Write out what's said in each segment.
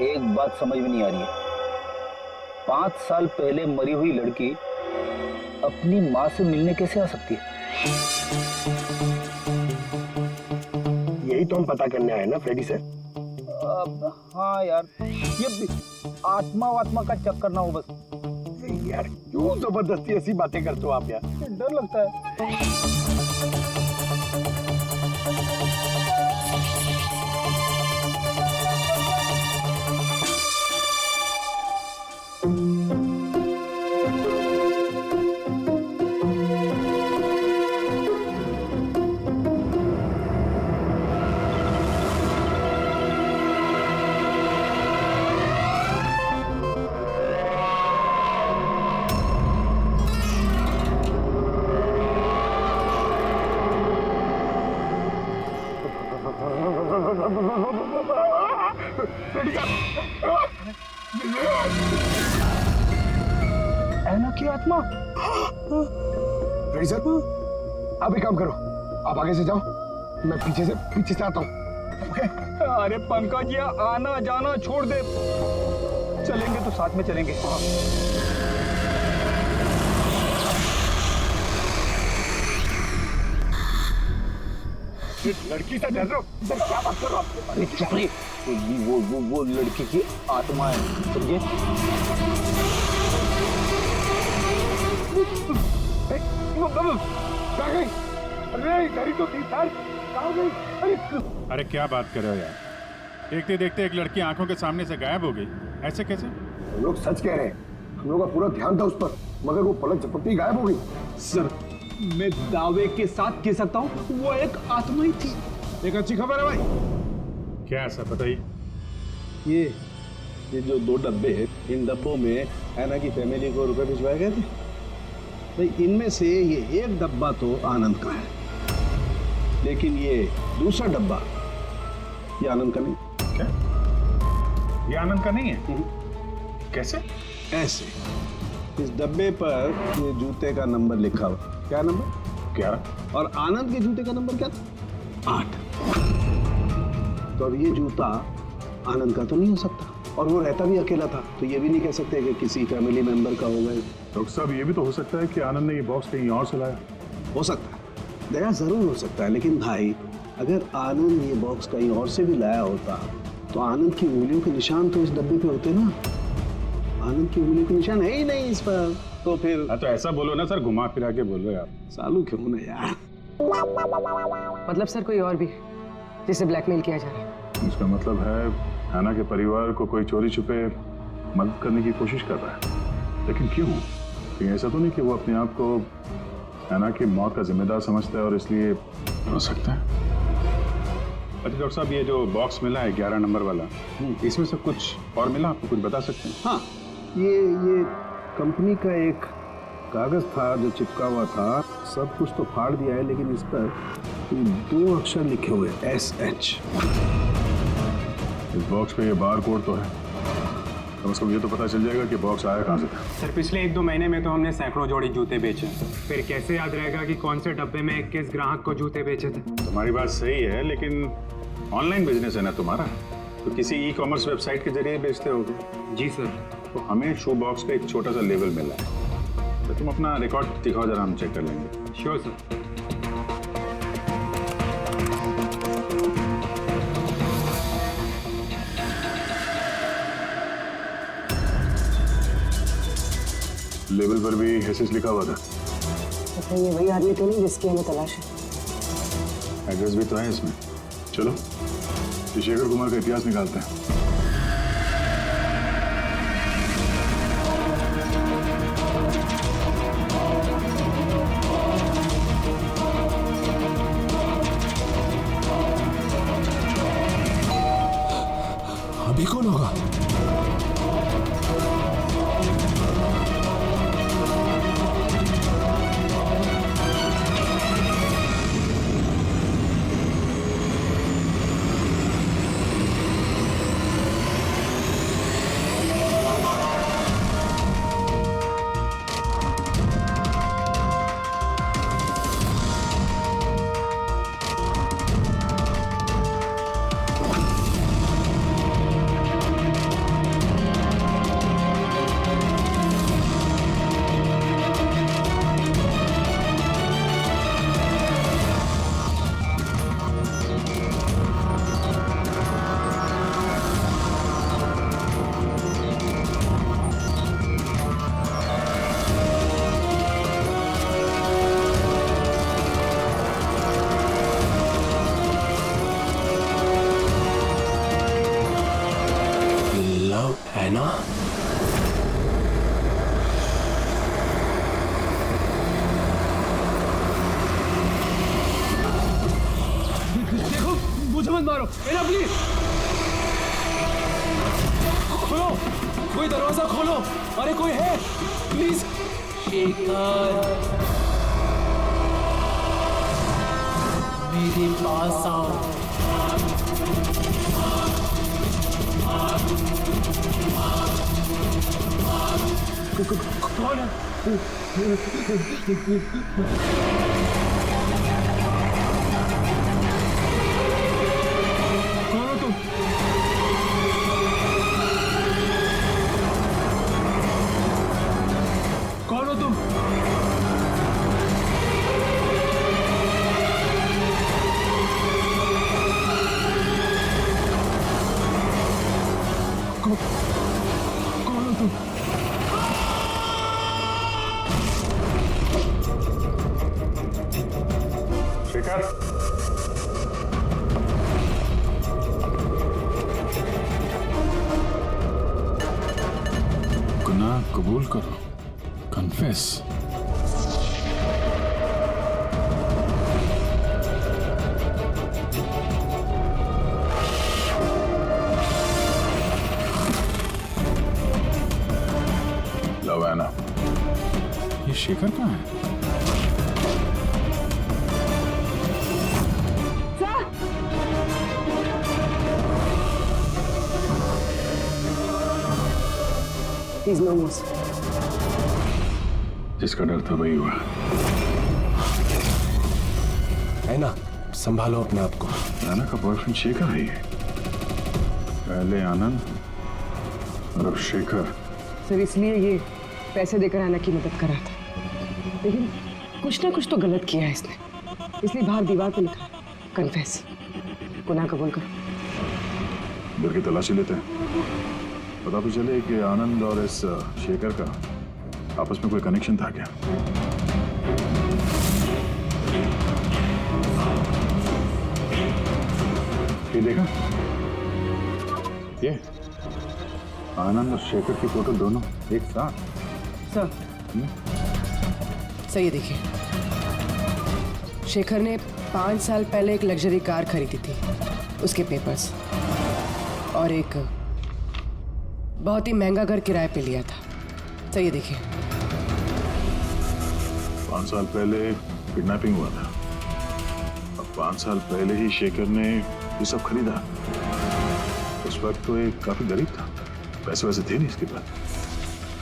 एक बात समझ में नहीं आ रही है, 5 साल पहले मरी हुई लड़की अपनी माँ से मिलने कैसे आ सकती है? यही तो हम पता करने आए ना फ्रेडी सर। हाँ यार, ये आत्मा का चक्कर ना हो बस। यार क्यों जबरदस्ती ऐसी बातें करते हो आप यार, डर लगता है। ऐना की आत्मा। फ्रेडी सर, आप एक काम करो, आप आगे से जाओ, मैं पीछे से आता हूँ। अरे पंकज, ये आना जाना छोड़ दे, चलेंगे तो साथ में चलेंगे। लड़की से डर रहे हो? सर क्या बात कर रहे हो आप? अरे चुप रही, वो लड़की की आत्मा है, समझे? कहाँ गई? अरे डरी तो थी सर, कहाँ गई? अरे क्या बात कर रहे हो यार, देखते देखते एक लड़की आंखों के सामने से गायब हो गई, ऐसे कैसे? हम लोग सच कह रहे हैं, हम लोग का पूरा ध्यान था उस पर, मगर वो पलक झपकते ही गायब हो गई। सर, मैं दावे के साथ कह सकता हूँ वो एक आत्मा ही थी। एक अच्छी खबर है भाई। क्या ऐसा बताइए? ये जो 2 डब्बे हैं, इन डब्बों में ऐना की फैमिली को रुपए भिजवाए गए थे भाई। इनमें से ये एक डब्बा तो आनंद का है, लेकिन ये दूसरा डब्बा ये आनंद का नहीं। क्या? ये आनंद का नहीं है? कैसे? ऐसे, इस डब्बे पर ये जूते का नंबर लिखा हुआ। क्या नंबर? 11। और आनंद के जूते का नंबर क्या था? 8। तो अब ये जूता आनंद का तो नहीं हो सकता, और वो रहता भी अकेला था, तो ये भी नहीं कह सकते कि किसी फैमिली मेंबर का होगा। डॉक्टर साहब, ये भी तो हो सकता है कि आनंद ने ये बॉक्स कहीं और से लाया। हो सकता है, दया जरूर हो सकता है, लेकिन भाई अगर आनंद ये बॉक्स कहीं और से भी लाया होता तो आनंद की उंगलियों के निशान तो इस डब्बे पे होते ना। आनंद की उंगलियों के निशान है ही नहीं इस पर, तो फिर। हाँ तो ऐसा बोलो ना सर, घुमा फिरा के बोल रहे आप। सालू क्यों ना यार। मतलब सर कोई और भी जिसे ब्लैकमेल किया जा रहा है? इसका मतलब है ऐना के परिवार को कोई चोरी छुपे मदद करने की कोशिश कर रहा है, लेकिन क्यों? कहीं ऐसा तो नहीं कि वो अपने आप को ऐना की मौत का जिम्मेदार समझता है और इसलिए? हो सकता है। अच्छा डॉक्टर साहब, ये जो बॉक्स मिला है 11 नंबर वाला, इसमें से कुछ और मिला? आपको कुछ बता सकते हैं? हाँ, ये कंपनी का एक कागज था जो चिपका हुआ था। सब कुछ तो फाड़ दिया है, लेकिन इस पर 2 अक्षर लिखे हुए SH। इस बॉक्स पे ये बार कोड तो है, कम से कम ये तो पता चल जाएगा कि बॉक्स आया कहाँ से था। सर, पिछले 1-2 महीने में तो हमने सैकड़ों जोड़ी जूते बेचे, फिर कैसे याद रहेगा कि कौन से डब्बे में किस ग्राहक को जूते बेचे थे? तुम्हारी बात सही है, लेकिन ऑनलाइन बिजनेस है ना तुम्हारा, तो किसी ई-कॉमर्स वेबसाइट के जरिए बेचते होगे। जी सर। तो हमें शू बॉक्स का एक छोटा सा लेबल मिला है, तो तुम अपना रिकॉर्ड दिखाओ जरा, हम चेक कर लेंगे। Sure sir. लेबल पर भी एसएस लिखा हुआ था। अच्छा, ये वही आदमी तो नहीं जिसकी हमें तलाश है? एड्रेस भी तो है इसमें। चलो शेखर कुमार का इतिहास निकालते हैं। अभी कौन होगा? मुझे मत मारो एना, प्लीज खोलो, कोई दरवाजा खोलो, अरे कोई है प्लीज। शेखर मेरे पास आओ। कौन है? कौन हो तुम? कौन हो तुम? कौन हो तुम? शेखर, गुनाह कबूल करो, कन्फेस। लवाना, ये शेखर कहाँ है? He's no more. जिसका डर था वही हुआ। है ना, संभालो अपने आप को। नाना का बॉयफ्रेंड शेखर है ये। पहले आनंद और अब शेखर। सर इसलिए ये पैसे देकर आना की मदद कर रहा था, लेकिन कुछ ना कुछ तो गलत किया है इसने, इसलिए बाहर दीवार पर लिखा कन्फेस, गुनाह कबूल करो। घर की तलाशी लेते हैं, पता तो चले कि आनंद और इस शेखर का आपस में कोई कनेक्शन था क्या। ये देखा, ये आनंद और शेखर की फोटो दोनों एक साथ। सर सर ये देखिए, शेखर ने 5 साल पहले एक लग्जरी कार खरीदी थी, उसके पेपर्स, और एक बहुत ही महंगा घर किराए पे लिया था। सर ये देखिए, 5 साल पहले किडनैपिंग हुआ था, अब 5 साल पहले ही शेखर ने ये सब खरीदा। उस वक्त तो ये काफी गरीब था, पैसे वैसे थे नहीं इसके पास।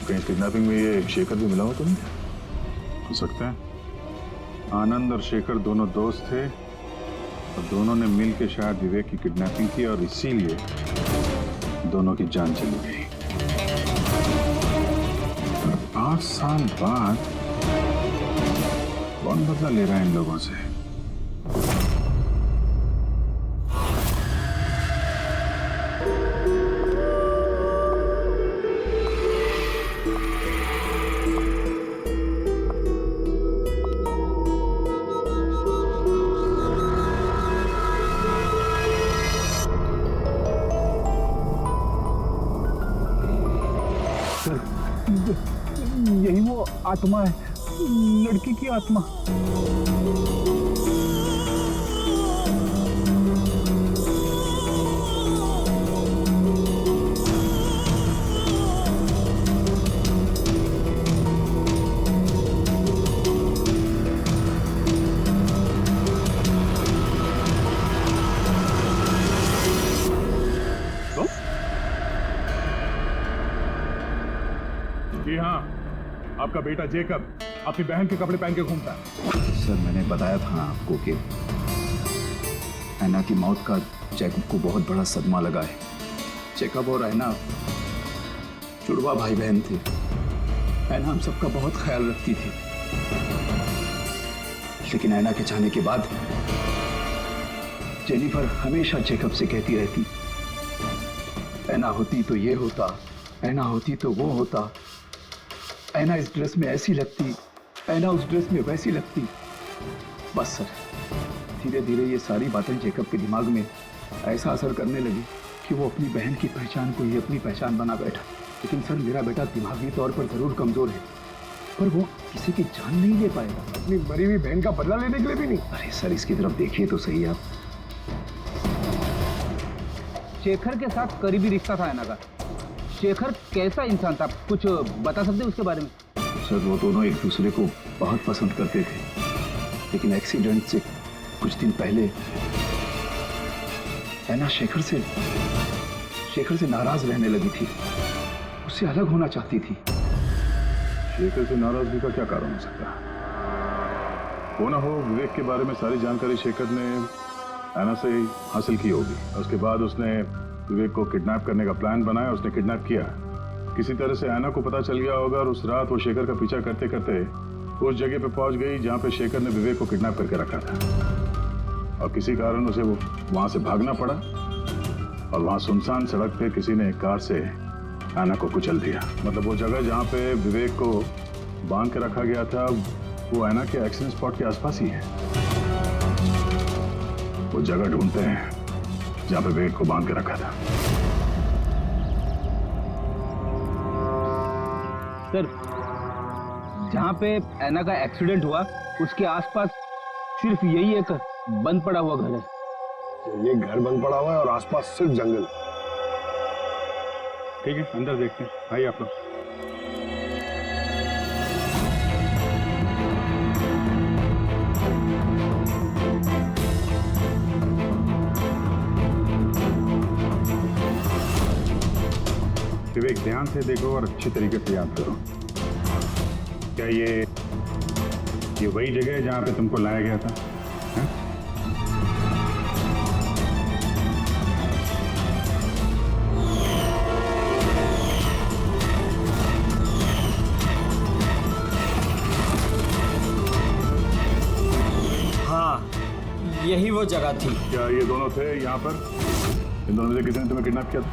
कहीं किडनैपिंग में ये शेखर भी मिला हो तो नहीं? हो सकता है आनंद और शेखर दोनों दोस्त थे और दोनों ने मिल के शायद विवेक की किडनैपिंग की और इसीलिए दोनों की जान चली गई। 5 साल बाद कौन बदला ले रहा है इन लोगों से? यही वो आत्मा है, लड़की की आत्मा। जी हाँ, आपका बेटा जेकब अपनी बहन के कपड़े पहन के घूमता है। सर मैंने बताया था आपको कि ऐना की मौत का जैकब को बहुत बड़ा सदमा लगा है। जैकब और ऐना जुड़वा भाई बहन थे। ऐना हम सबका बहुत ख्याल रखती थी, लेकिन ऐना के जाने के बाद जेनिफर हमेशा जैकब से कहती रहती, ऐना होती तो ये होता, ऐना होती तो वो होता, ऐना इस ड्रेस में ऐसी लगती, ऐना उस ड्रेस में वैसी लगती। बस सर, धीरे धीरे ये सारी बातें जैकब के दिमाग में ऐसा असर करने लगी कि वो अपनी बहन की पहचान को ही अपनी पहचान बना बैठा। लेकिन सर मेरा बेटा दिमागी तौर पर जरूर कमजोर है, पर वो किसी की जान नहीं ले पाएगा। अपनी मरी हुई बहन का बदला लेने के लिए भी नहीं। अरे सर इसकी तरफ देखिए तो सही आप। शेखर के साथ करीबी रिश्ता था ऐना का। शेखर कैसा इंसान था, कुछ बता सकते हैं उसके बारे में? सर वो दोनों एक दूसरे को बहुत पसंद करते थे, लेकिन एक्सीडेंट से कुछ दिन पहले ऐना शेखर से नाराज रहने लगी थी, उससे अलग होना चाहती थी। शेखर से नाराजगी का क्या कारण हो सकता है? हो ना हो विवेक के बारे में सारी जानकारी शेखर ने ऐना से हासिल की होगी। उसके बाद उसने विवेक को किडनैप करने का प्लान बनाया, उसने किडनैप किया। किसी तरह से ऐना को पता चल गया होगा और उस रात वो शेखर का पीछा करते करते उस जगह पे पहुंच गई जहां पे शेखर ने विवेक को किडनैप करके रखा था, और किसी कारण उसे वो वहां से भागना पड़ा और वहां सुनसान सड़क पे किसी ने एक कार से ऐना को कुचल दिया। मतलब वो जगह जहां पे विवेक को बांध के रखा गया था वो ऐना के एक्सीडेंट स्पॉट के आसपास ही है। वो जगह ढूंढते हैं जहां पे विवेक को बांध के रखा था। सर, जहाँ पे ऐना का एक्सीडेंट हुआ उसके आसपास सिर्फ यही एक बंद पड़ा हुआ घर है। ये घर बंद पड़ा हुआ है और आसपास सिर्फ जंगल। ठीक है, अंदर देखते हैं। आइए आप लोग। विवेक, ध्यान से देखो और अच्छी तरीके से याद करो। क्या ये वही जगह है जहां पे तुमको लाया गया था? है? हाँ, यही वो जगह थी। क्या ये दोनों थे यहाँ पर? इन दोनों में से किसी ने तुम्हें किडनैप किया था?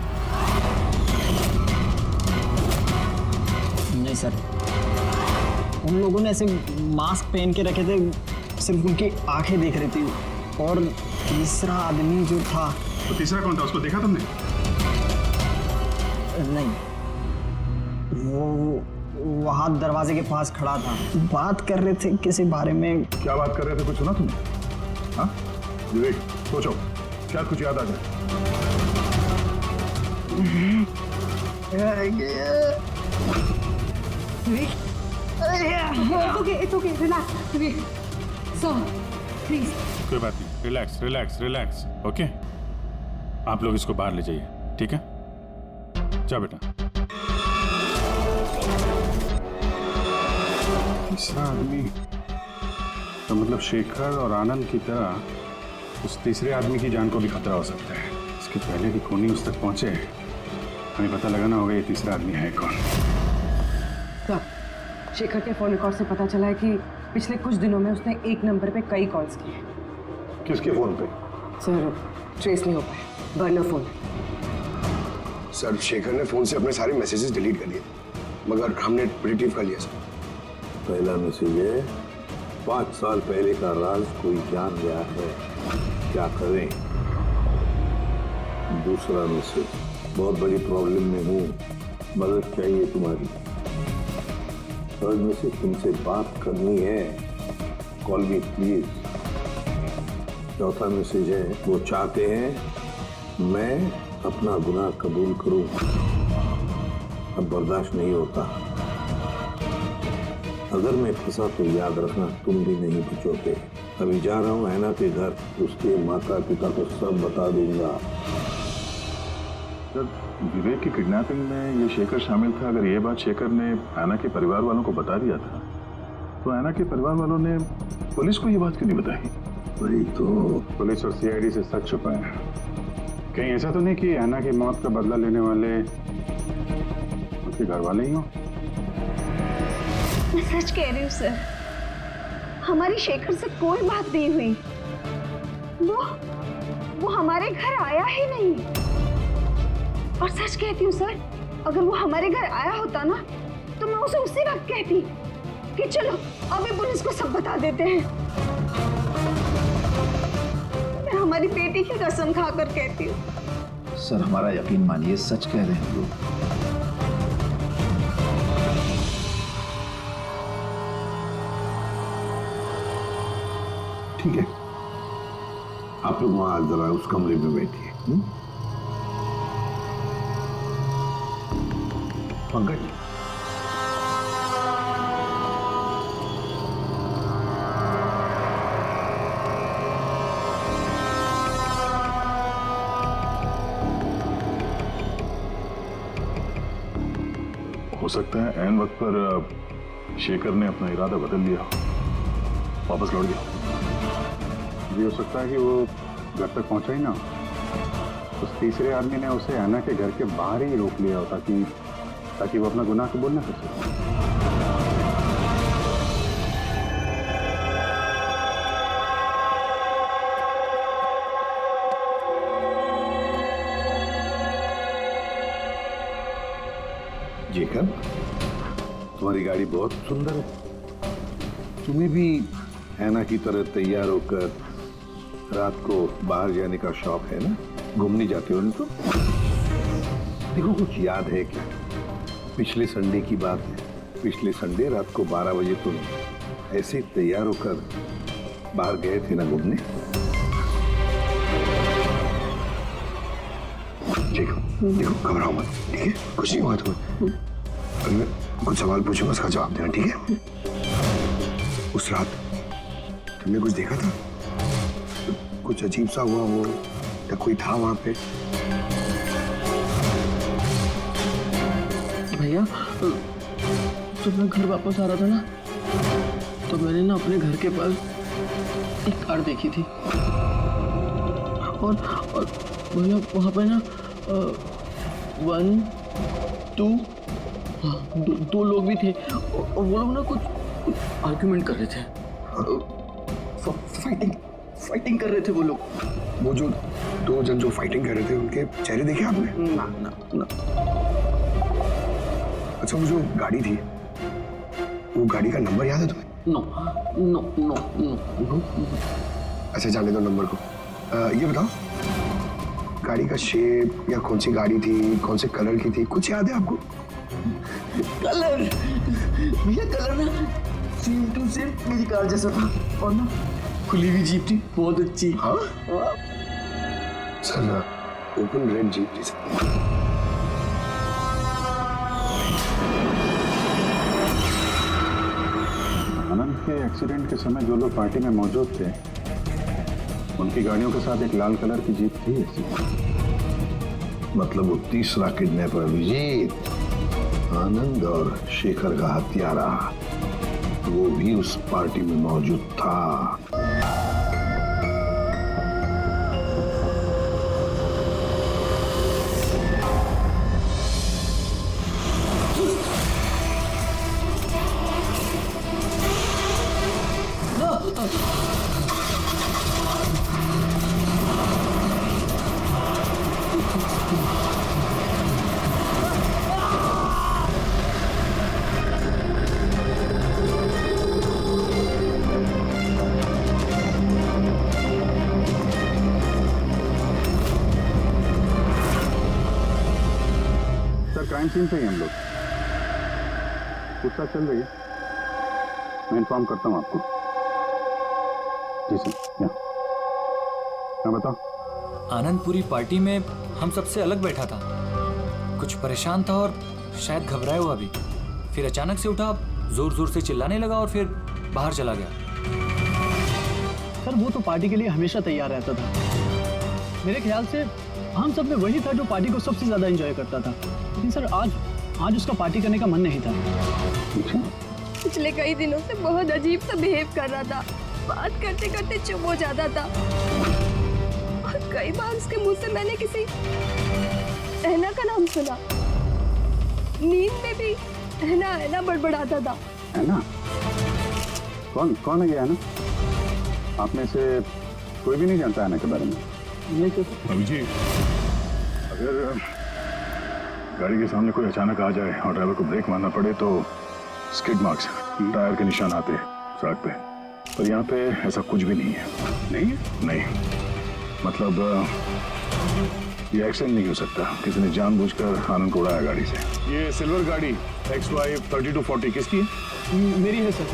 नहीं सर, उन लोगों ने ऐसे मास्क पहन के रखे थे, सिर्फ उनकी आंखें देख रही थी। और तीसरा आदमी जो था, तो तीसरा कौन था? उसको देखा तुमने? नहीं, वो वहाँ दरवाजे के पास खड़ा था, बात कर रहे थे किसी बारे में। क्या बात कर रहे थे? कुछ सुना तुमने? हाँ विवेक, सोचो, क्या कुछ याद आ जाए। It's okay, relax. Sir, please. कोई बात नहीं, रिलैक्स रिलैक्स रिलैक्स। ओके, आप लोग इसको बाहर ले जाइए, ठीक है? जा बेटा। तीसरा आदमी तो मतलब शेखर और आनंद की तरह उस तीसरे आदमी की जान को भी खतरा हो सकता है। इसके पहले कि खूनी उस तक पहुंचे, हमें पता लगाना होगा ये तीसरा आदमी है कौन। सर, शेखर के फोन रिकॉर्ड से पता चला है कि पिछले कुछ दिनों में उसने एक नंबर पे कई कॉल्स किए। किसके फोन पे? सर, ट्रेस नहीं हो पाया, बर्नर फोन। सर, शेखर ने फोन से अपने सारे मैसेजेस डिलीट कर लिए, मगर हमने रिट्रीव कर लिया सर। पहला मैसेज है, 5 साल पहले का राज कोई जान गया है, क्या करें। दूसरा मैसेज, बहुत बड़ी प्रॉब्लम में हूँ, मदद चाहिए तुम्हारी। थर्ड मैसेज, तुमसे बात करनी है, कॉल मी प्लीज। चौथा मैसेज है, वो चाहते हैं मैं अपना गुनाह कबूल करूं, अब बर्दाश्त नहीं होता। अगर मैं फंसा तो याद रखना तुम भी नहीं बचोगे। अभी जा रहा हूँ ऐना के घर, उसके माता पिता को सब बता दूंगा। सर, विवेक की किडनैपिंग में ये शेखर शामिल था। अगर ये बात शेखर ने ऐना के परिवार वालों को बता दिया था, तो ऐना के परिवार वालों ने पुलिस को ये बात क्यों नहीं बताई? वही तो, पुलिस और सीआईडी से सच छुपा है। कहीं ऐसा तो नहीं कि ऐना की मौत का बदला लेने वाले उसके घर वाले ही हो? मैं सच कह रही हूँ सर, हमारी शेखर से कोई बात नहीं हुई। वो हमारे घर आया ही नहीं। और सच कहती हूँ सर, अगर वो हमारे घर आया होता ना, तो मैं उसे उसी वक्त कहती कि चलो अभी पुलिस को सब बता देते हैं। मैं हमारी बेटी की कसम खाकर कहती हूँ। सर, हमारा यकीन मानिए, सच कह रहे हैं लोग। ठीक है, आप लोग वहां जरा उस कमरे में बैठिए। पंकज, हो सकता है ऐन वक्त पर शेखर ने अपना इरादा बदल लिया, वापस लौट गया। ये हो सकता है कि वो घर तक पहुंचा ही ना, उस तीसरे आदमी ने उसे ऐना के घर के बाहर ही रोक लिया हो ताकि वो अपना गुनाह कबूल ना कर सके। जेकब, तुम्हारी गाड़ी बहुत सुंदर है। तुम्हें भी ऐना की तरह तैयार होकर रात को बाहर जाने का शौक है ना? घूमने जाते हो ना तुम? देखो, कुछ याद है क्या? पिछले संडे की बात है। पिछले संडे रात को 12 बजे तुम ऐसे तैयार होकर बाहर गए थे ना घूमने? देखो देखो, घबराओ मत, ठीक है? कुछ नहीं हुआ तुम्हें। मैं कुछ सवाल पूछूंगा, उसका जवाब देना, ठीक है? उस रात तुमने कुछ देखा था? कुछ अजीब सा हुआ हो या कोई था वहां पे? भैया, जब मैं घर वापस आ रहा था ना, तो मैंने ना अपने घर के पास एक कार देखी थी और भैया वहाँ पे ना 1 2 दो लोग भी थे और वो लोग ना कुछ आर्ग्यूमेंट कर रहे थे, फाइटिंग कर रहे थे वो लोग। वो जो 2 जन जो फाइटिंग कर रहे थे, उनके चेहरे देखे आपने? ना ना ना। अच्छा, वो जो गाड़ी थी, वो गाड़ी का नंबर याद है तुम्हें? No no no no no. अच्छा, जाने दो नंबर को। ये बताओ, गाड़ी का शेप या कौन सी गाड़ी थी, कौन से कलर की थी, कुछ याद है आपको? कलर भैया, कलर ना सेम टू सेम मेरी कार जैसा था और ना खुली हुई जीप थी, बहुत अच्छी। हाँ? सर, ओपन रेड जीप थी सर। आनंद के एक्सीडेंट के समय जो लोग पार्टी में मौजूद थे, उनकी गाड़ियों के साथ एक लाल कलर की जीप थी ऐसी। मतलब वो तीसरा किडनैपर अभिजीत, आनंद और शेखर का हत्यारा, वो भी उस पार्टी में मौजूद था। क्राइम सीन पे ही हम लोग, पूछताछ चल रही है, मैं इन्फॉर्म करता हूँ आपको। जी सर। यहाँ बताओ। आनंद पूरी पार्टी में हम सबसे अलग बैठा था, कुछ परेशान था और शायद घबराया हुआ भी। फिर अचानक से उठा, जोर जोर से चिल्लाने लगा और फिर बाहर चला गया। सर, वो तो पार्टी के लिए हमेशा तैयार रहता था। मेरे ख्याल से हम सब में वही था जो पार्टी को सबसे ज्यादा एंजॉय करता था। लेकिन सर, आज उसका पार्टी करने का मन नहीं था। पिछले कई दिनों से बहुत अजीब सा बिहेव कर रहा था, बात करते करते चुप हो जाता था और कई बार उसके मुंह से मैंने किसी ऐना का नाम सुना। नींद में भी ऐना ऐना बड़बड़ाता था। ऐना? कौन है ये ऐना? आप में से कोई भी नहीं जानता ऐना के बारे में? अभिजीत, अगर गाड़ी के सामने कोई अचानक आ जाए और ड्राइवर को ब्रेक मारना पड़े तो स्किड मार्क्स, टायर के निशान आते हैं सड़क पे, पर यहाँ पे ऐसा कुछ भी नहीं है। नहीं है? नहीं, मतलब ये एक्सीडेंट नहीं हो सकता। किसी ने जानबूझकर आनंद को उड़ाया गाड़ी से। ये सिल्वर गाड़ी XY 3240 किसकी है? मेरी है सर।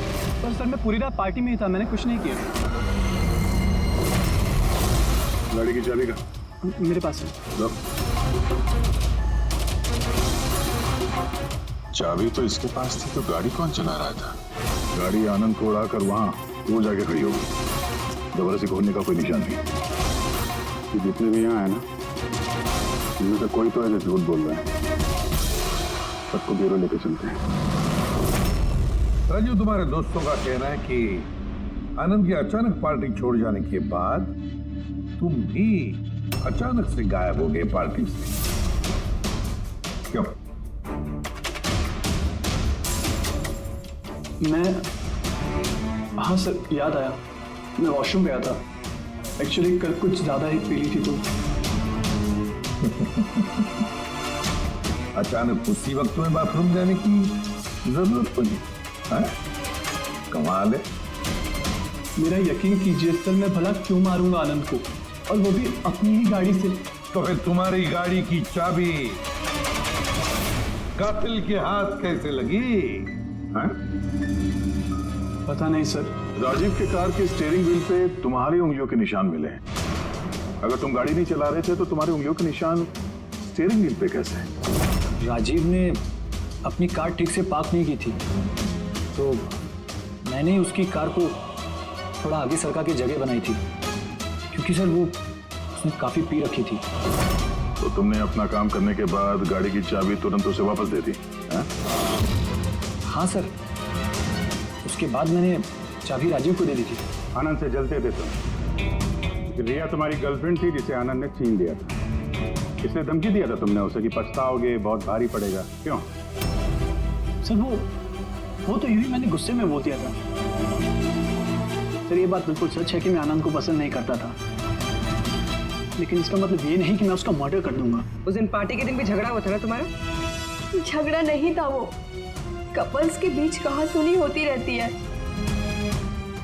पर सर, मैं पूरी रात पार्टी में ही था, मैंने कुछ नहीं किया। गाड़ी की चाबी का मेरे पास है। चाबी तो इसके पास थी, तो गाड़ी कौन चला रहा था? गाड़ी आनंद को उड़ाकर वहां वो जाके खड़ी होगी। दोबारा से खोलने का कोई निशान नहीं। कि जितने भी यहाँ है ना, इनमें से कोई तो है जो झूठ बोल रहा है। सबको ब्यूरो लेके चलते हैं। राजू, तुम्हारे दोस्तों का कहना है कि आनंद की अचानक पार्टी छोड़ जाने के बाद तुम भी अचानक से गायब हो गए पार्टी से। क्यों? मैं, हाँ सर, याद आया, मैं वॉशरूम गया था। एक्चुअली कल कुछ ज्यादा ही पी ली थी तो। अचानक उसी वक्त में बाथरूम जाने की जरूरत पड़ी? कमाल है। मेरा यकीन कीजिए सर, मैं भला क्यों मारूंगा आनंद को, और वो भी अपनी ही गाड़ी से। तो फिर तुम्हारी गाड़ी की चाबी कातिल के हाथ कैसे लगी? पता नहीं सर। राजीव के कार के स्टीयरिंग व्हील पे तुम्हारी उंगलियों के निशान मिले हैं। अगर तुम गाड़ी नहीं चला रहे थे तो तुम्हारी उंगलियों के निशान स्टीयरिंग व्हील पे कैसे? राजीव ने अपनी कार ठीक से पार्क नहीं की थी, तो मैंने उसकी कार को थोड़ा आगे सरका के जगह बनाई थी, क्योंकि सर वो उसने काफी पी रखी थी। तो तुमने अपना काम करने के बाद गाड़ी की चाबी तुरंत उसे वापस दे दी? हाँ सर, उसके बाद मैंने चाबी राजीव को दे दी थी। आनंद से जलते थे तुम। रिया तुम्हारी गर्लफ्रेंड थी जिसे आनंद ने छीन लिया था। इसलिए धमकी दिया था तुमने उसे कि पछताओगे, बहुत भारी पड़ेगा। क्यों? सर वो तो यूं ही मैंने गुस्से में बोल दिया था। सर ये बात बिल्कुल सच है कि मैं आनंद को पसंद नहीं करता था, लेकिन इसका मतलब ये नहीं कि मैं उसका मर्डर कर दूंगा। उस दिन पार्टी के दिन भी झगड़ा हुआ था ना तुम्हारा? झगड़ा नहीं था वो, कपल्स के बीच कहासुनी होती रहती है,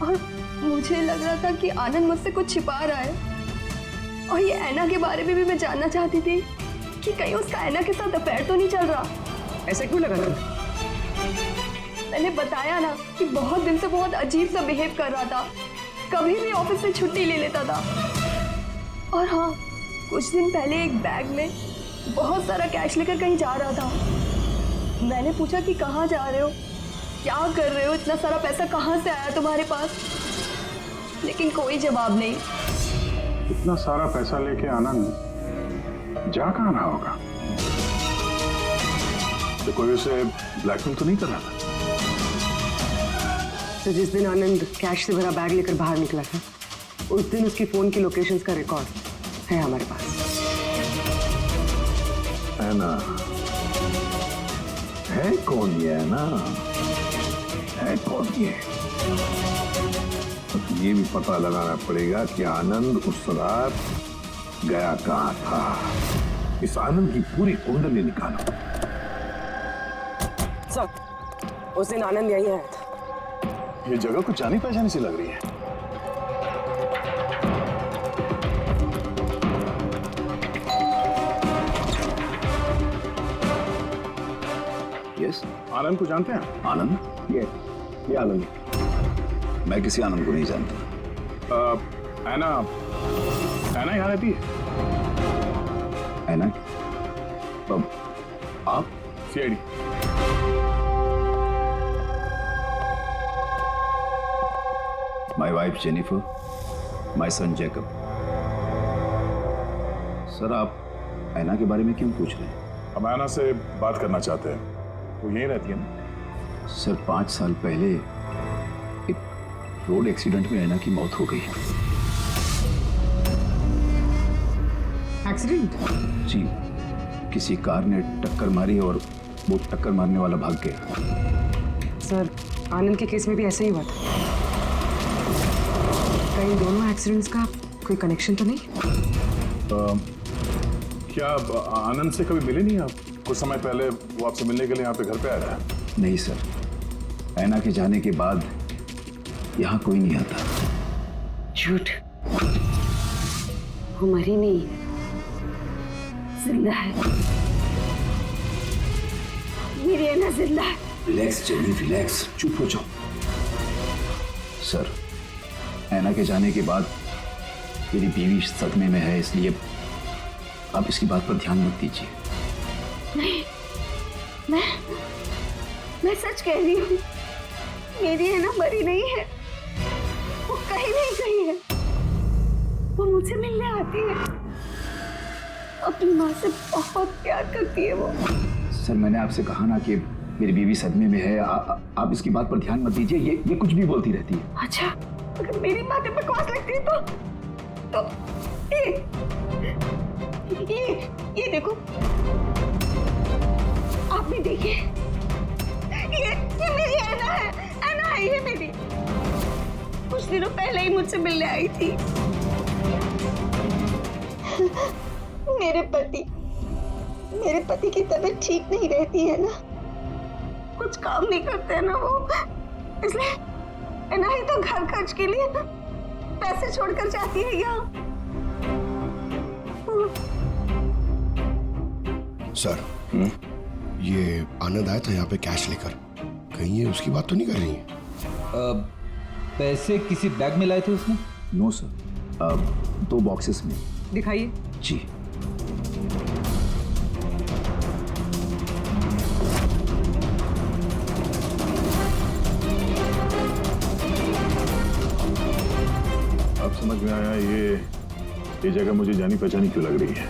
और मुझे लग रहा था कि आनंद मुझसे कुछ छिपा रहा है। और ये ऐना के बारे में भी मैं जानना चाहती थी कि कहीं उसका ऐना के साथ अफेयर तो नहीं चल रहा। ऐसा क्यों लगा था? मैंने बताया ना कि बहुत दिन से बहुत अजीब सा बिहेव कर रहा था, कभी भी ऑफिस से छुट्टी ले लेता था। और हाँ, कुछ दिन पहले एक बैग में बहुत सारा कैश लेकर कहीं जा रहा था। मैंने पूछा कि कहाँ जा रहे हो, क्या कर रहे हो, इतना सारा पैसा कहाँ से आया तुम्हारे पास? लेकिन कोई जवाब नहीं। इतना सारा पैसा लेके आनंद जा कहाँ रहा होगा? तो कोई उसे ब्लैकमेल तो नहीं कर रहा था? तो जिस दिन आनंद कैश से भरा बैग लेकर बाहर निकला था, उस दिन उसकी फोन की लोकेशंस का रिकॉर्ड है हमारे पास। है ना? है कौन ये? है ना? है कौन ये? तो ये भी पता लगाना पड़ेगा कि आनंद उस रात गया कहाँ था। इस आनंद की पूरी कुंडली निकालो। सर, उस दिन आनंद यहीं आया था। ये जगह कुछ जानी पहचानी सी लग रही है। यस, आनंद को जानते हैं? आनंद? ये आनंद। मैं किसी आनंद को नहीं जानता। ऐना यहाँ रहती है? ऐना? आप? CID. My wife Jennifer, my son Jacob. Sir, आप ऐना के बारे में क्यों पूछ रहे हैं? हम ऐना से बात करना चाहते हैं। वो यहीं रहती है ना? सर, 5 साल पहले एक रोड एक्सीडेंट में ऐना की मौत हो गई। एक्सीडेंट? जी, किसी कार ने टक्कर मारी और वो टक्कर मारने वाला भाग गया। सर, आनंद के केस में भी ऐसा ही हुआ था। कहीं दोनों एक्सीडेंट्स का कोई कनेक्शन तो नहीं? क्या आनंद से कभी मिले नहीं आप? कुछ समय पहले वो आपसे मिलने के लिए यहाँ पे घर पे आया था। नहीं सर, ऐना के जाने के बाद यहाँ कोई नहीं आता। झूठ, वो मरी नहीं, जिंदा है। मेरी ऐना जिंदा है। रिलैक्स जेनी, रिलैक्स, चुप हो जाओ। सर, ऐना के जाने के बाद मेरी बीवी सदमे में है, इसलिए आप इसकी बात पर ध्यान मत दीजिए। नहीं, मैं सच कह रही हूँ, मेरी है ना मरी नहीं है, वो कहीं नहीं गई है। वो मुझसे मिलने आती है, अपनी माँ से बहुत प्यार करती है वो। सर मैंने आपसे कहा ना कि मेरी बीवी सदमे में है, आप इसकी बात पर ध्यान मत दीजिए, ये कुछ भी बोलती रहती है। अच्छा, अगर मेरी बातें बकवास लगती है तो ये देखो, आप भी देखिए, ये मेरी ऐना है, ऐना है ये मेरी। कुछ दिनों पहले ही मुझसे मिलने आई थी। मेरे पति की तबीयत ठीक नहीं रहती है ना, कुछ काम नहीं करते हैं ना वो, इसलिए ऐना ही तो घर खर्च के लिए पैसे छोड़कर जाती है यहाँ। सर, ये आनंद आया था यहाँ पे कैश लेकर, कहीं ये उसकी बात तो नहीं कर रही है? पैसे किसी बैग में लाए थे उसने? नो सर, 2 बॉक्सेस में। दिखाइए। जी। अब समझ में आया ये जगह मुझे जानी पहचानी क्यों लग रही है।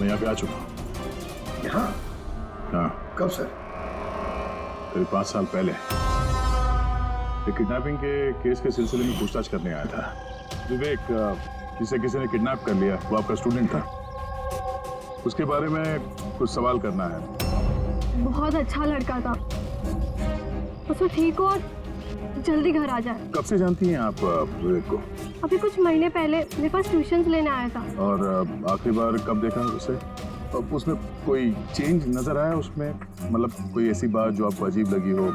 मैं यहाँ पे आ चुका हूँ। यहाँ? हाँ। कब सर? करीब 5 साल पहले एक किडनैपिंग के केस के सिलसिले में पूछताछ करने आया था। विवेक, जिसे किसी ने किडनैप कर लिया, वो आपका स्टूडेंट था। उसके बारे में कुछ सवाल करना है। बहुत अच्छा लड़का था, उसको ठीक हो और जल्दी घर आ जाए। कब से जानती हैं आप विवेक को? अभी कुछ महीने पहले मेरे पास ट्यूशंस लेने आया था। और आखिरी बार कब देखा उसे? उसमें कोई चेंज नजर आया उसमें? मतलब कोई ऐसी बात जो आपको अजीब लगी हो?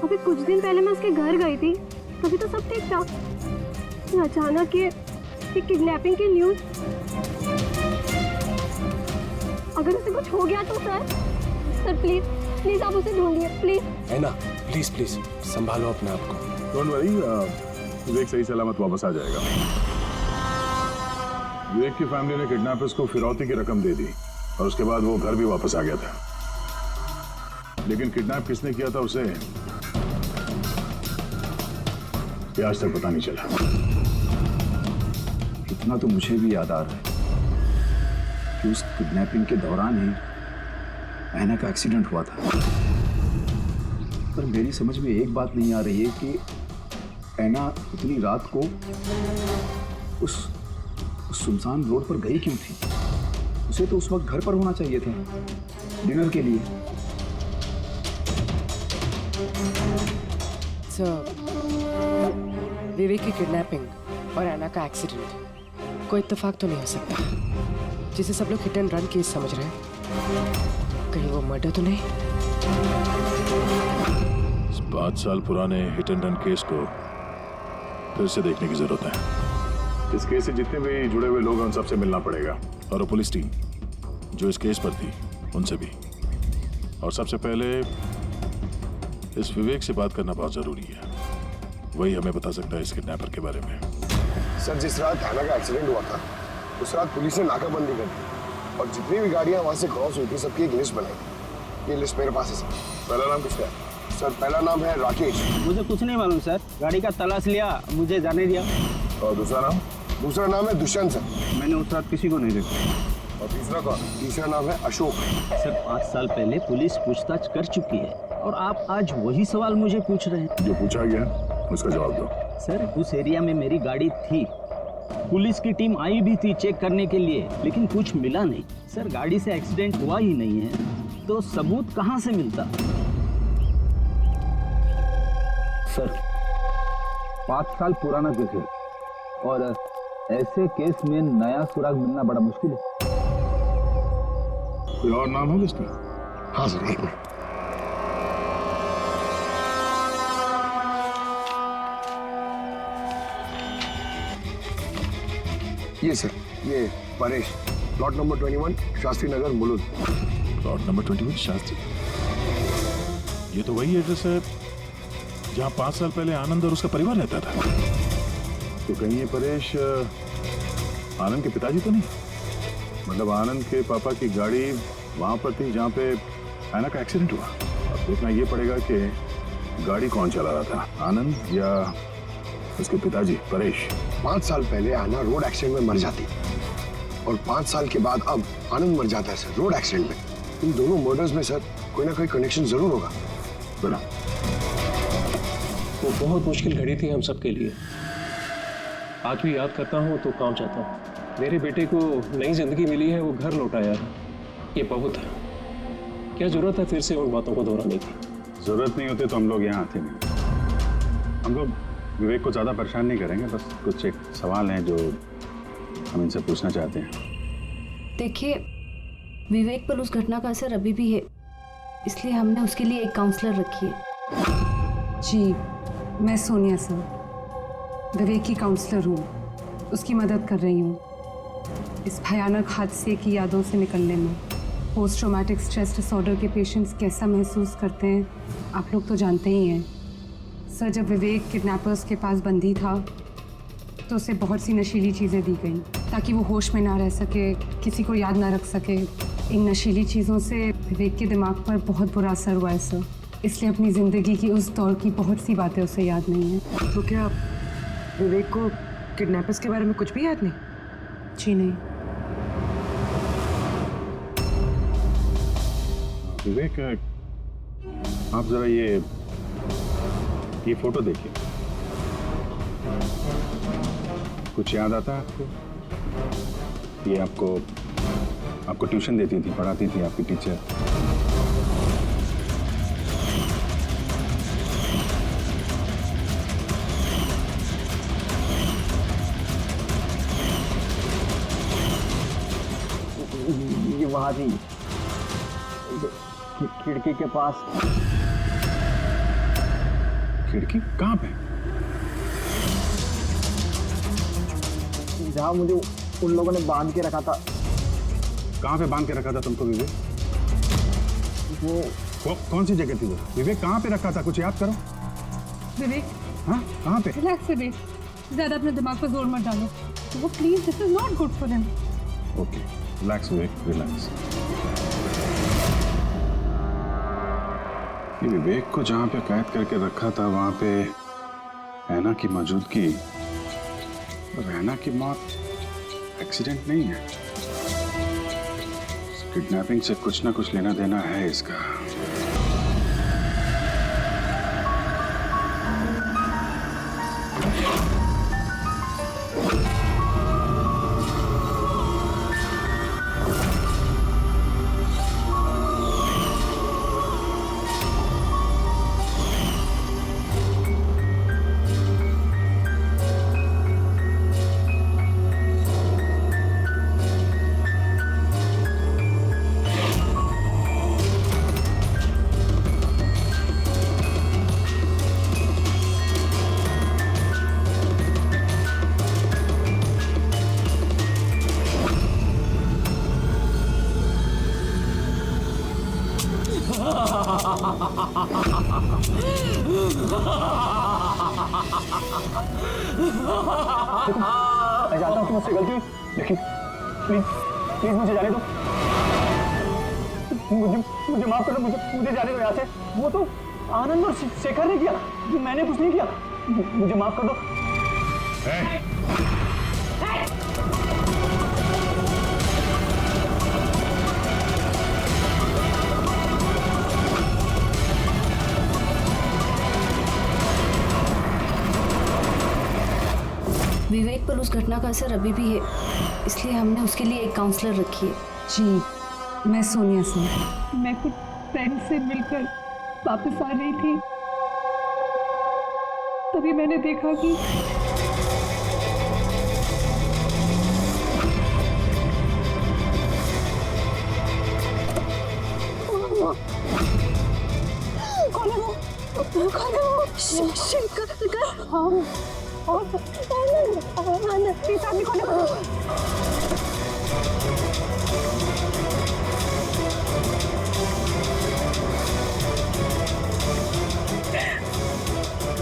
अभी कुछ दिन पहले मैं उसके घर गई थी, तभी तो सब ठीक था। अचानक ये किडनैपिंग की न्यूज। अगर उसे कुछ हो गया तो सर प्लीज आप उसे ढूंढिए प्लीज। ऐना, प्लीज संभालो अपने आप को। डोंट वरी, विवेक सही सलामत वापस आ जाएगा। विवेक की फैमिली ने किडनैपर्स को फिरौती की रकम दे दी और उसके बाद वो घर भी वापस आ गया था। लेकिन किडनैप किसने किया था उसे ये आज तक पता नहीं चला। इतना तो मुझे भी याद आ रहा है कि उस किडनैपिंग के दौरान ही ऐना का एक्सीडेंट हुआ था। पर मेरी समझ में एक बात नहीं आ रही है कि ऐना इतनी रात को उस सुनसान रोड पर गई क्यों थी? उसे तो उस वक्त घर पर होना चाहिए था डिनर के लिए। विवेक की किडनैपिंग और ऐना का एक्सीडेंट कोई इत्तेफाक तो नहीं हो सकता, जिसे सब लोग हिट एंड रन केस समझ रहे हैं। कहीं वो मर्डर तो नहीं? इस 5 साल पुराने हिट एंड रन केस को फिर से देखने की जरूरत है। इस केस से जितने भी जुड़े हुए लोग हैं उन सबसे मिलना पड़ेगा, और वो पुलिस टीम जो इस केस पर थी उनसे भी। और सबसे पहले इस विवेक से बात करना बहुत जरूरी है। वही हमें बता सकता है इस किडनैपर के बारे में। सर, जिस रात ऐना का एक्सीडेंट हुआ था उस रात पुलिस ने नाकाबंदी कर दी और जितनी भी गाड़ियां वहां से क्रॉस हुई थी सबकी एक लिस्ट बनाई। ये लिस्ट मेरे पास है सर। पहला नाम किसका है? सर, पहला नाम है राकेश। मुझे कुछ नहीं मालूम सर, गाड़ी का तलाश लिया, मुझे जाने दिया। और दूसरा नाम? दूसरा नाम है दुष्यंत सर। मैंने उस रात किसी को नहीं देखा। और तीसरा कौन? तीसरा नाम है अशोक। सर, 5 साल पहले पुलिस पूछताछ कर चुकी है और आप आज वही सवाल मुझे पूछ रहे हैं। जो पूछा गया उसका जवाब दो। सर, उस एरिया में मेरी गाड़ी थी, पुलिस की टीम आई भी थी चेक करने के लिए, लेकिन कुछ मिला नहीं। सर, गाड़ी से एक्सीडेंट हुआ ही नहीं है तो सबूत कहां से मिलता? सर, 5 साल पुराना केस है और ऐसे केस में नया सुराग मिलना बड़ा मुश्किल है। कोई और नाम है लिस्ट में? हाँ सर, एक मिनट। ये सर, ये Paresh, plot number 21 Shastri Nagar Mulund. Plot number 21 Shastri. ये तो वही एड्रेस है जहां 5 साल पहले आनंद और उसका परिवार रहता था। तो कहीं ये परेश आनंद के पिताजी तो नहीं? मतलब आनंद के पापा की गाड़ी वहां पर थी जहां पे ऐना का एक्सीडेंट हुआ। देखना ये पड़ेगा कि गाड़ी कौन चला रहा था, आनंद या उसके पिताजी परेश। 5 साल पहले आना रोड एक्सीडेंट में मर जाती और 5 साल के बाद अब आनंद मर जाता है सर रोड एक्सीडेंट में। इन दोनों मर्डर्स में सर कोई ना कोई कनेक्शन जरूर होगा। बोला वो बहुत मुश्किल घड़ी थी हम सबके लिए। आज भी याद करता हूँ तो काम चाहता हूँ। मेरे बेटे को नई जिंदगी मिली है, वो घर लौटाया है, ये बहुत है। क्या जरूरत है फिर से उन बातों को दोहराने की? जरूरत नहीं होती तो हम लोग यहाँ आते नहीं। हम लोग विवेक को ज्यादा परेशान नहीं करेंगे, बस कुछ एक सवाल हैं जो हम इनसे पूछना चाहते हैं। देखिए, विवेक पर उस घटना का असर अभी भी है, इसलिए हमने उसके लिए एक काउंसलर रखी है। जी, मैं सोनिया सर, विवेक की काउंसलर हूँ, उसकी मदद कर रही हूँ इस भयानक हादसे की यादों से निकलने में। पोस्ट ट्रॉमेटिक स्ट्रेस डिसऑर्डर के पेशेंट्स कैसा महसूस करते हैं आप लोग तो जानते ही हैं। सर, जब विवेक किडनैपर्स के पास बंदी था तो उसे बहुत सी नशीली चीज़ें दी गई ताकि वो होश में ना रह सके, किसी को याद ना रख सके। इन नशीली चीज़ों से विवेक के दिमाग पर बहुत बुरा असर हुआ है सर, इसलिए अपनी ज़िंदगी की उस दौर की बहुत सी बातें उसे याद नहीं है। तो क्या विवेक को किडनैपर्स के बारे में कुछ भी याद नहीं? जी नहीं। विवेक, आप जरा ये फोटो देखिए, कुछ याद आता है आपको? ये आपको ट्यूशन देती थी, पढ़ाती थी आपकी टीचर। ये वहां थी खिड़की के पास। खिड़की कहाँ पे? जहाँ मुझे उन लोगों ने बांध के रखा था। कहाँ पे बांध के रखा था तुमको विवेक? वो कौन सी जगह थी वो? विवेक कहाँ पे रखा था, कुछ याद करो। विवेक, हाँ कहाँ पे? रिलैक्स विवेक, ज्यादा अपने दिमाग पर जोर मत डालो। वो please, this is not good for him. Okay, relax Vivek, relax. ये विवेक को जहाँ पे कैद करके रखा था वहाँ पे ऐना की मौजूदगी, ऐना की मौत एक्सीडेंट नहीं है। किडनैपिंग से कुछ ना कुछ लेना देना है इसका। मैं जानता हूँ कि मुझसे गलती हुई, लेकिन प्लीज मुझे जाने दो। मुझे माफ कर दो, मुझे जाने दो यहाँ से। वो तो आनंद और शेखर ने किया, मैंने कुछ नहीं किया। मुझे माफ कर दो। विवेक पर उस घटना का असर अभी भी है, इसलिए हमने उसके लिए एक काउंसलर रखी है। जी, मैं सोनिया सिंह। मैं कुछ फ्रेंड से मिलकर वापस आ रही थी, तभी मैंने देखा कि कौन है वो? कौन है वो? शेखर। हाँ, और आदमी कौन है?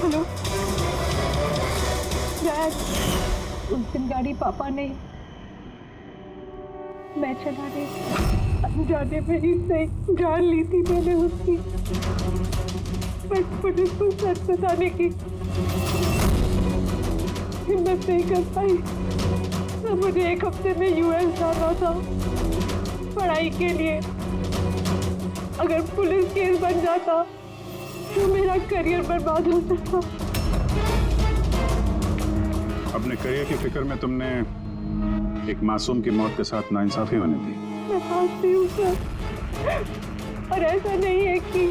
हेलो डैड, उस दिन गाड़ी पापा ने मैं चला रही अनजाने में ही सही जान ली थी मैंने उसकी, बस पुलिस को सच बताने की हिम्मत नहीं कर पाई। तो मुझे 1 हफ्ते में यूएस जाना था पढ़ाई के लिए। अगर पुलिस केस बन जाता तो मेरा करियर बर्बाद हो सकता। अपने करियर की फिक्र में तुमने एक मासूम की मौत के साथ नाइंसाफी होने दी। मैं समझती हूँ सर, और ऐसा नहीं है कि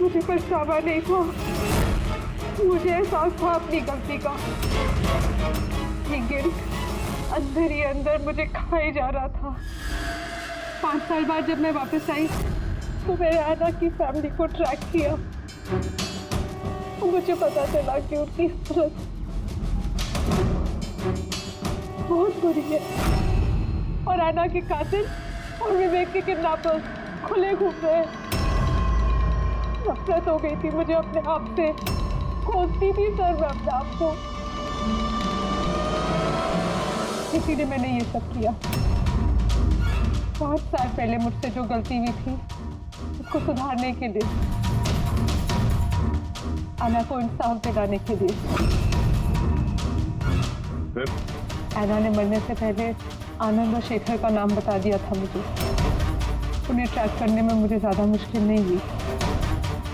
मुझे पछतावा नहीं था, मुझे एहसास था अपनी गलती का। ये गिल्ट अंदर ही अंदर मुझे खाए जा रहा था। 5 साल बाद जब मैं वापस आई तो मैंने आना की फैमिली को ट्रैक किया। मुझे पता चला कि उनकी हालत बहुत बुरी है और आना के कातिल और विवेक के किडनैपर्स खुले घूम रहे हैं। नफरत हो गई थी मुझे अपने आप से, खोजती थी सर मैं अपने आप को, इसीलिए मैंने ये सब किया। 5 साल पहले मुझसे जो गलती हुई थी उसको सुधारने के लिए, आना को इंसाफ दिलाने के लिए। आना ने मरने से पहले आनंद और शेखर का नाम बता दिया था मुझे। उन्हें ट्रैक करने में मुझे ज़्यादा मुश्किल नहीं हुई।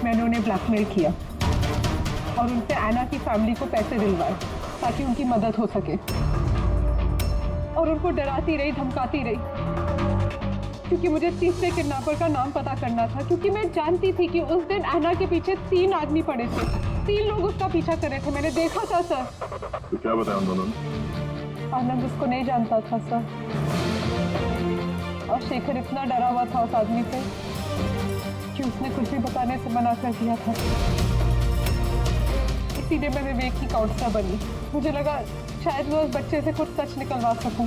मैंने उन्हें ब्लैकमेल किया और उनसे आना की फैमिली को पैसे दिलवाए ताकि उनकी मदद हो सके, और उनको डराती रही, धमकाती रही, क्योंकि मुझे तीसरे किडनैपर का नाम पता करना था। क्योंकि मैं जानती थी कि उस दिन आना के पीछे 3 आदमी पड़े थे, 3 लोग उसका पीछा कर रहे थे। मैंने देखा था सर। तो क्या बताया उन दोनों ने? आनंद उसको नहीं जानता था सर, और शेखर इतना डरा हुआ था उस आदमी से कि उसने कुछ भी बताने से मना कर दिया था। इसीलिए मैं विवेक की काउंसलर बनी। मुझे लगा शायद मैं उस बच्चे से कुछ सच निकलवा सकूं।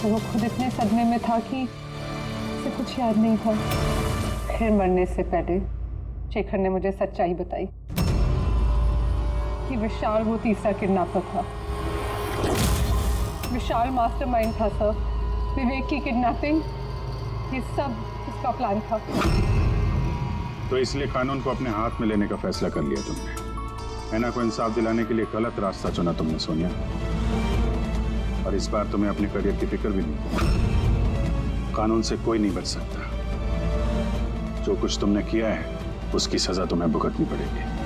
तो वो खुद इतने सदमे में था कि उसे कुछ याद नहीं था। फिर मरने से पहले शेखर ने मुझे सच्चाई बताई कि विशाल वो तीसरा किडनैपर था। विशाल मास्टरमाइंड था सर। विवेक की किडनैपिंग, ये सब उसका प्लान था। तो इसलिए कानून को अपने हाथ में लेने का फैसला कर लिया तुमने। ऐना को इंसाफ दिलाने के लिए गलत रास्ता चुना तुमने सोनिया, और इस बार तुम्हें अपने करियर की फिक्र भी नहीं। कानून से कोई नहीं बच सकता। जो कुछ तुमने किया है उसकी सजा तुम्हें भुगतनी पड़ेगी।